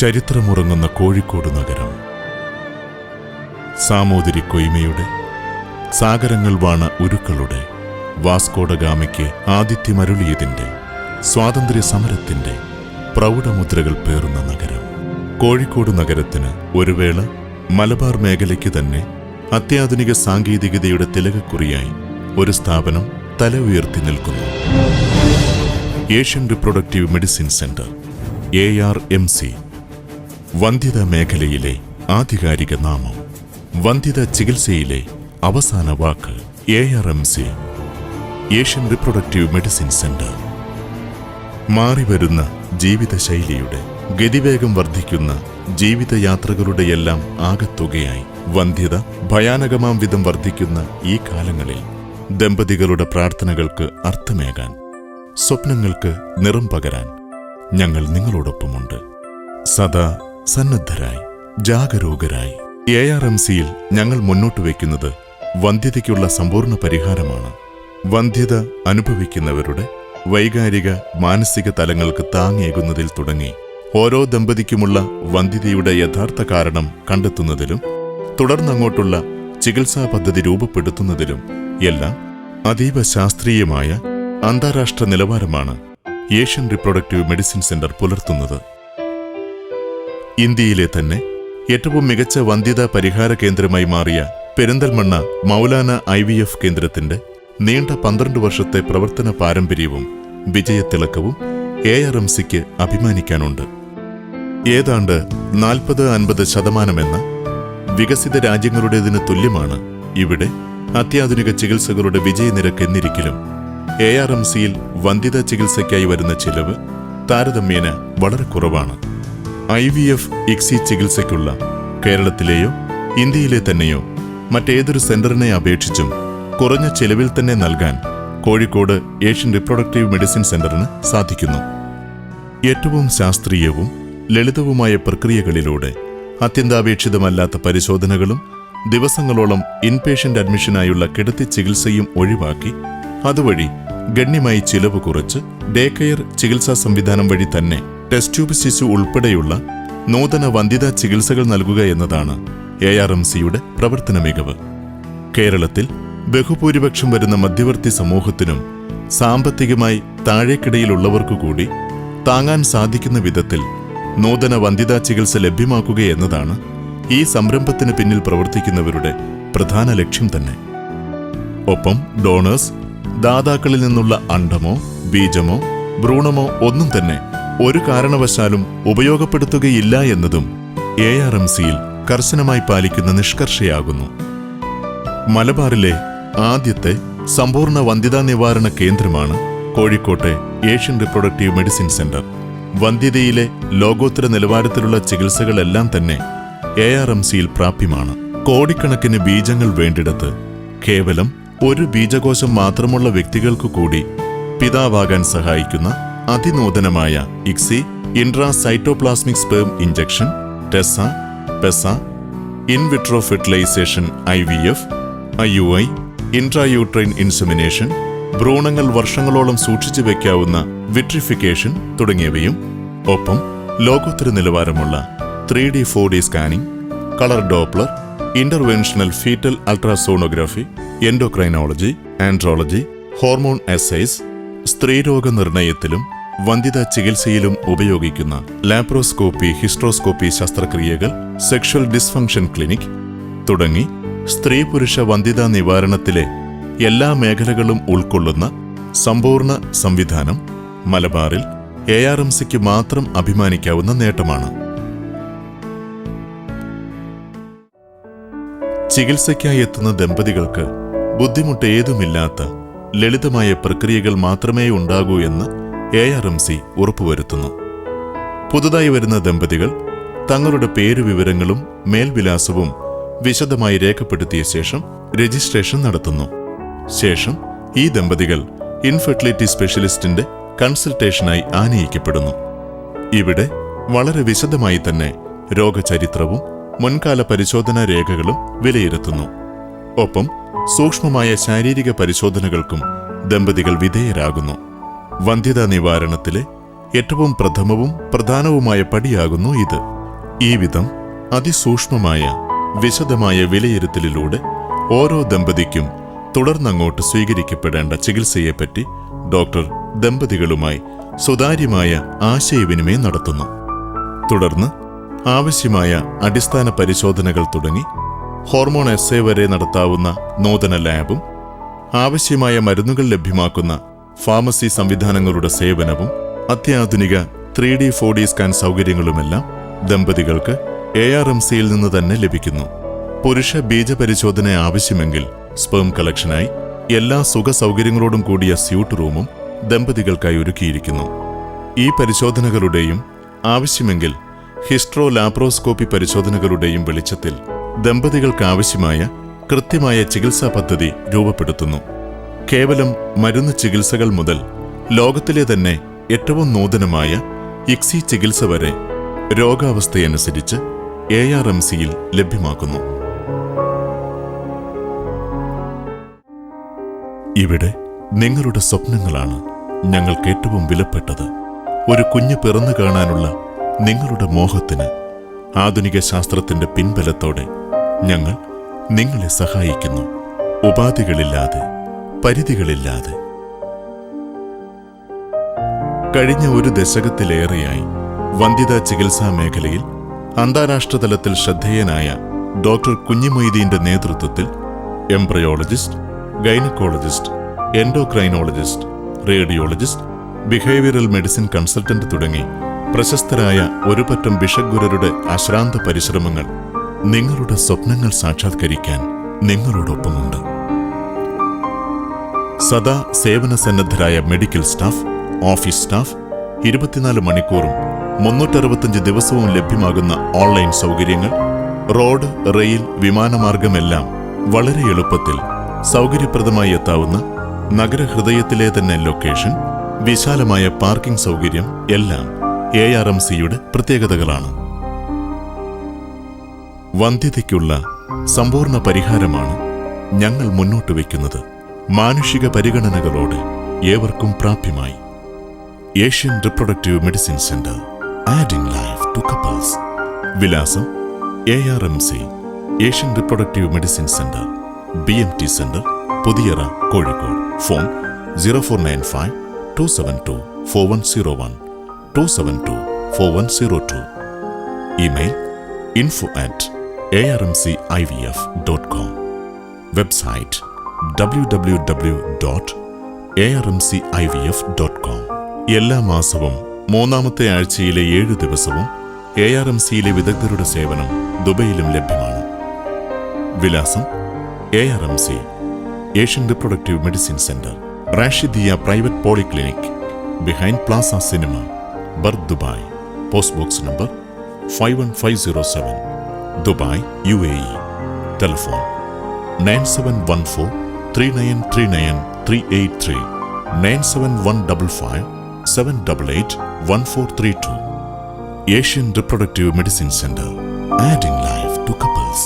ചരിത്രമുറങ്ങുന്ന കോഴിക്കോട് നഗരം. സാമൂതിരി കൊയ്മയുടെ, സാഗരങ്ങൾ വാണ ഉരുക്കളുടെ, വാസ്കോഡഗാമയ്ക്ക് ആതിഥ്യമരുളിയതിൻ്റെ, സ്വാതന്ത്ര്യ സമരത്തിൻ്റെ പ്രൗഢമുദ്രകൾ പേറുന്ന നഗരം. കോഴിക്കോട് നഗരത്തിന് ഒരു വേള മലബാർ മേഖലയ്ക്ക് തന്നെ അത്യാധുനിക സാങ്കേതികതയുടെ തിലകക്കുറിയായി ഒരു സ്ഥാപനം തല ഉയർത്തി നിൽക്കുന്നു. Asian reproductive medicine centre ARMC. വന്ധ്യത മേഖലയിലെ ആധികാരിക നാമം, വന്ധ്യത ചികിത്സയിലെ അവസാന വാക്ക്. ARMC, Asian reproductive medicine centre. മാറിവരുന്ന ജീവിതശൈലിയുടെ, ഗതിവേഗം വർദ്ധിക്കുന്ന ജീവിതയാത്രകളുടെയെല്ലാം ആകത്തുകയായി വന്ധ്യത ഭയാനകമാം വിധം വർദ്ധിക്കുന്ന ഈ കാലങ്ങളിൽ ദമ്പതികളുടെ പ്രാർത്ഥനകൾക്ക് അർത്ഥമേകാൻ, സ്വപ്നങ്ങൾക്ക് നിറം പകരാൻ ഞങ്ങൾ നിങ്ങളോടൊപ്പമുണ്ട്. സദാ സന്നദ്ധരായി, ജാഗരൂകരായി. ARMCയിൽ ഞങ്ങൾ മുന്നോട്ട് വയ്ക്കുന്നത് വന്ധ്യതയ്ക്കുള്ള സമ്പൂർണ്ണ പരിഹാരമാണ്. വന്ധ്യത അനുഭവിക്കുന്നവരുടെ വൈകാരിക മാനസിക തലങ്ങൾക്ക് താങ്ങേകുന്നതിൽ തുടങ്ങി ഓരോ ദമ്പതിക്കുമുള്ള വന്ധ്യതയുടെ യഥാർത്ഥ കാരണം കണ്ടെത്തുന്നതിലും തുടർന്നങ്ങോട്ടുള്ള ചികിത്സാ പദ്ധതി രൂപപ്പെടുത്തുന്നതിലും എല്ലാം അതീവ ശാസ്ത്രീയമായ അന്താരാഷ്ട്ര നിലവാരമാണ് ഏഷ്യൻ റിപ്രൊഡക്റ്റീവ് മെഡിസിൻ സെന്റർ പുലർത്തുന്നത്. ഇന്ത്യയിലെ തന്നെ ഏറ്റവും മികച്ച വന്ധ്യതാ പരിഹാര കേന്ദ്രമായി മാറിയ പെരിന്തൽമണ്ണ മൗലാന IVF കേന്ദ്രത്തിന്റെ നീണ്ട 12 വർഷത്തെ പ്രവർത്തന പാരമ്പര്യവും വിജയത്തിളക്കവും ARMCക്ക് അഭിമാനിക്കാനുണ്ട്. ഏതാണ്ട് 40-50% വികസിത രാജ്യങ്ങളുടേതിന് തുല്യമാണ് ഇവിടെ അത്യാധുനിക ചികിത്സകളുടെ വിജയനിരക്ക് എന്നിരിക്കലും ARMCയിൽ വന്ധ്യതാ ചികിത്സയ്ക്കായി വരുന്ന ചിലവ് താരതമ്യേന വളരെ കുറവാണ്. IVF ICSI ചികിത്സയ്ക്കുള്ള കേരളത്തിലെയോ ഇന്ത്യയിലെ തന്നെയോ മറ്റേതൊരു സെന്ററിനെ അപേക്ഷിച്ചും കുറഞ്ഞ ചെലവിൽ തന്നെ നൽകാൻ കോഴിക്കോട് ഏഷ്യൻ റിപ്രൊഡക്റ്റീവ് മെഡിസിൻ സെന്ററിന് സാധിക്കുന്നു. ഏറ്റവും ശാസ്ത്രീയവും ലളിതവുമായ പ്രക്രിയകളിലൂടെ അത്യന്താപേക്ഷിതമല്ലാത്ത പരിശോധനകളും ദിവസങ്ങളോളം ഇൻപേഷ്യന്റ് അഡ്മിഷനായുള്ള കിടത്തി ചികിത്സയും ഒഴിവാക്കി അതുവഴി ഗണ്യമായി ചിലവ് കുറച്ച് ഡേ കെയർ ചികിത്സാ സംവിധാനം വഴി തന്നെ ടെസ്റ്റ് ട്യൂബ് ശിശു ഉൾപ്പെടെയുള്ള നൂതന വന്ധ്യതാ ചികിത്സകൾ നൽകുക എന്നതാണ് ARMCയുടെ പ്രവർത്തന മികവ്. കേരളത്തിൽ ബഹുഭൂരിപക്ഷം വരുന്ന മധ്യവർത്തി സമൂഹത്തിനും സാമ്പത്തികമായി താഴേക്കിടയിലുള്ളവർക്കു കൂടി താങ്ങാൻ സാധിക്കുന്ന വിധത്തിൽ നൂതന വന്ധ്യതാ ചികിത്സ ലഭ്യമാക്കുക എന്നതാണ് ഈ സംരംഭത്തിന് പിന്നിൽ പ്രവർത്തിക്കുന്നവരുടെ പ്രധാന ലക്ഷ്യം തന്നെ. ഒപ്പം ഡോണേഴ്സ്, ദാതാക്കളിൽ നിന്നുള്ള അണ്ഡമോ ബീജമോ ഭ്രൂണമോ ഒന്നും തന്നെ ഒരു കാരണവശാലും ഉപയോഗപ്പെടുത്തുകയില്ല എന്നതും ARMCയിൽ കർശനമായി പാലിക്കുന്ന നിഷ്കർഷയാകുന്നു. മലബാറിലെ ആദ്യത്തെ സമ്പൂർണ്ണ വന്ധ്യതാ നിവാരണ കേന്ദ്രമാണ് കോഴിക്കോട്ടെ ഏഷ്യൻ റിപ്രൊഡക്റ്റീവ് മെഡിസിൻ സെന്റർ. വന്ധ്യതയിലെ ലോകോത്തര നിലവാരത്തിലുള്ള ചികിത്സകളെല്ലാം തന്നെ ARMCയിൽ പ്രാപ്യമാണ്. കോടിക്കണക്കിന് ബീജങ്ങൾ വേണ്ടിടത്ത് കേവലം ഒരു ബീജകോശം മാത്രമുള്ള വ്യക്തികൾക്കു കൂടി പിതാവാകാൻ സഹായിക്കുന്ന അതിനൂതനമായ ICSI, intracytoplasmic sperm injection, TESA, PESA, in vitro fertilisation, IVF, IUI, intrauterine insemination, ഭ്രൂണങ്ങൾ വർഷങ്ങളോളം സൂക്ഷിച്ചു വയ്ക്കാവുന്ന വിട്രിഫിക്കേഷൻ തുടങ്ങിയവയും ഒപ്പം ലോകോത്തര നിലവാരമുള്ള 3D 4D scanning, colour Doppler, interventional fetal ultrasonography, endocrinology, andrology, hormone assays, സ്ത്രീരോഗ നിർണയത്തിലും വന്ധ്യതാ ചികിത്സയിലും ഉപയോഗിക്കുന്ന ലാപ്രോസ്കോപ്പി, ഹിസ്ട്രോസ്കോപ്പി ശസ്ത്രക്രിയകൾ, സെക്ഷൽ ഡിസ്ഫങ്ഷൻ ക്ലിനിക് തുടങ്ങി സ്ത്രീ പുരുഷ വന്ധ്യതാ നിവാരണത്തിലെ എല്ലാ മേഖലകളും ഉൾക്കൊള്ളുന്ന സമ്പൂർണ്ണ സംവിധാനം മലബാറിൽ ARMCക്ക് മാത്രം അഭിമാനിക്കാവുന്ന നേട്ടമാണ്. ചികിത്സയ്ക്കായി എത്തുന്ന ദമ്പതികൾക്ക് ബുദ്ധിമുട്ട് ഏതുമില്ലാത്ത ലളിതമായ പ്രക്രിയകൾ മാത്രമേ ഉണ്ടാകൂ എന്ന് ARMC ഉറപ്പുവരുത്തുന്നു. പുതുതായി വരുന്ന ദമ്പതികൾ തങ്ങളുടെ പേരുവിവരങ്ങളും മേൽവിലാസവും വിശദമായി രേഖപ്പെടുത്തിയ ശേഷം രജിസ്ട്രേഷൻ നടത്തുന്നു. ശേഷം ഈ ദമ്പതികൾ ഇൻഫെർട്ടിലിറ്റി സ്പെഷ്യലിസ്റ്റിന്റെ കൺസൾട്ടേഷനായി ആനയിക്കപ്പെടുന്നു. ഇവിടെ വളരെ വിശദമായി തന്നെ രോഗചരിത്രവും മുൻകാല പരിശോധനാ രേഖകളും വിലയിരുത്തുന്നു. ഒപ്പം സൂക്ഷ്മമായ ശാരീരിക പരിശോധനകൾക്കും ദമ്പതികൾ വിധേയരാകുന്നു. വന്ധ്യതാ നിവാരണത്തിലെ ഏറ്റവും പ്രഥമവും പ്രധാനവുമായ പടിയാകുന്നു ഇത്. ഈ വിധം അതിസൂക്ഷ്മമായ വിശദമായ വിലയിരുത്തലിലൂടെ ഓരോ ദമ്പതിക്കും തുടർന്നങ്ങോട്ട് സ്വീകരിക്കപ്പെടേണ്ട ചികിത്സയെപ്പറ്റി ഡോക്ടർ ദമ്പതികളുമായി സുതാര്യമായ ആശയവിനിമയം നടത്തുന്നു. തുടർന്ന് ആവശ്യമായ അടിസ്ഥാന പരിശോധനകൾ തുടങ്ങി ഹോർമോൺ എസ്സേ വരെ നടത്താവുന്ന നൂതന ലാബും ആവശ്യമായ മരുന്നുകൾ ലഭ്യമാക്കുന്ന ഫാർമസി സംവിധാനങ്ങളുടെ സേവനവും അത്യാധുനിക 3D 4D സ്കാൻ സൗകര്യങ്ങളുമെല്ലാം ദമ്പതികൾക്ക് ARMCയിൽ നിന്ന് തന്നെ ലഭിക്കുന്നു. പുരുഷ ബീജപരിശോധന ആവശ്യമെങ്കിൽ സ്പേം കളക്ഷനായി എല്ലാ സുഖ സൗകര്യങ്ങളോടും കൂടിയ സ്യൂട്ട് റൂമും ദമ്പതികൾക്കായി ഒരുക്കിയിരിക്കുന്നു. ഈ പരിശോധനകളുടെയും ആവശ്യമെങ്കിൽ ഹിസ്ട്രോ ലാപ്രോസ്കോപ്പി പരിശോധനകളുടെയും വെളിച്ചത്തിൽ ദമ്പതികൾക്കാവശ്യമായ കൃത്യമായ ചികിത്സാ പദ്ധതി രൂപപ്പെടുത്തുന്നു. കേവലം മരുന്ന് ചികിത്സകൾ മുതൽ ലോകത്തിലെ തന്നെ ഏറ്റവും നൂതനമായ ഇക്സി ചികിത്സ വരെ രോഗാവസ്ഥയനുസരിച്ച് ARMCയിൽ ലഭ്യമാക്കുന്നു. ഇവിടെ നിങ്ങളുടെ സ്വപ്നങ്ങളാണ് ഞങ്ങൾക്ക് ഏറ്റവും വിലപ്പെട്ടത്. ഒരു കുഞ്ഞ് പിറന്നു കാണാനുള്ള നിങ്ങളുടെ മോഹത്തിന് ആധുനിക ശാസ്ത്രത്തിന്റെ പിൻബലത്തോടെ ഞങ്ങൾ നിങ്ങളെ സഹായിക്കുന്നു. ഉപാധികളില്ലാതെ, പരിധികളില്ലാതെ. കഴിഞ്ഞ ഒരു ദശകത്തിലേറെയായി വന്ധ്യതാ ചികിത്സാ മേഖലയിൽ അന്താരാഷ്ട്ര തലത്തിൽ ശ്രദ്ധേയനായ ഡോക്ടർ കുഞ്ഞിമൊയ്തീന്റെ നേതൃത്വത്തിൽ embryologist, gynaecologist, endocrinologist, radiologist, behavioural medicine consultant തുടങ്ങി പ്രശസ്തരായ ഒരു പറ്റം ബിഷഗ്ഗുരരുടെ അശ്രാന്ത പരിശ്രമങ്ങൾ നിങ്ങളുടെ സ്വപ്നങ്ങൾ സാക്ഷാത്കരിക്കാൻ നിങ്ങളോടൊപ്പമുണ്ട്. സദാ സേവന സന്നദ്ധരായ മെഡിക്കൽ സ്റ്റാഫ്, ഓഫീസ് സ്റ്റാഫ്, 24 മണിക്കൂറും 365 ദിവസവും ലഭ്യമാകുന്ന ഓൺലൈൻ സൗകര്യങ്ങൾ, റോഡ്, റെയിൽ, വിമാനമാർഗമെല്ലാം വളരെ എളുപ്പത്തിൽ സൗകര്യപ്രദമായി എത്താവുന്ന നഗരഹൃദയത്തിലെ തന്നെ ലൊക്കേഷൻ, വിശാലമായ പാർക്കിംഗ് സൗകര്യം എല്ലാം ARMCയുടെ പ്രത്യേകതകളാണ്. വന്ധ്യതയ്ക്കുള്ള സമ്പൂർണ്ണ പരിഹാരമാണ് ഞങ്ങൾ മുന്നോട്ട് വയ്ക്കുന്നത്. മാനുഷിക പരിഗണനകളോടെ ഏവർക്കും പ്രാപ്യമായി. Asian reproductive medicine centre, adding life to couples. വിലാസം ARMC, Asian reproductive medicine centre, BMT centre, Puthiyara, Kozhikode. Phone 0495 272 4101 272 4102. Email info@armcivf.com. Website www.armcivf.com. എല്ലാ മാസവും മൂന്നാമത്തെ ആഴ്ചയിലെ 7 ദിവസവും ARMCയിലെ വിദഗ്ധരുടെ സേവനം ദുബൈയിലും ലഭ്യമാണ്. വിലാസം ARMC, Asian reproductive medicine centre, Rashidiya private polyclinic, behind plaza cinema, Bur, Dubai. Post box number 51507, Dubai, UAE. Telephone 9714 3939 383 9715 788 1432. Asian reproductive medicine centre, adding life to couples.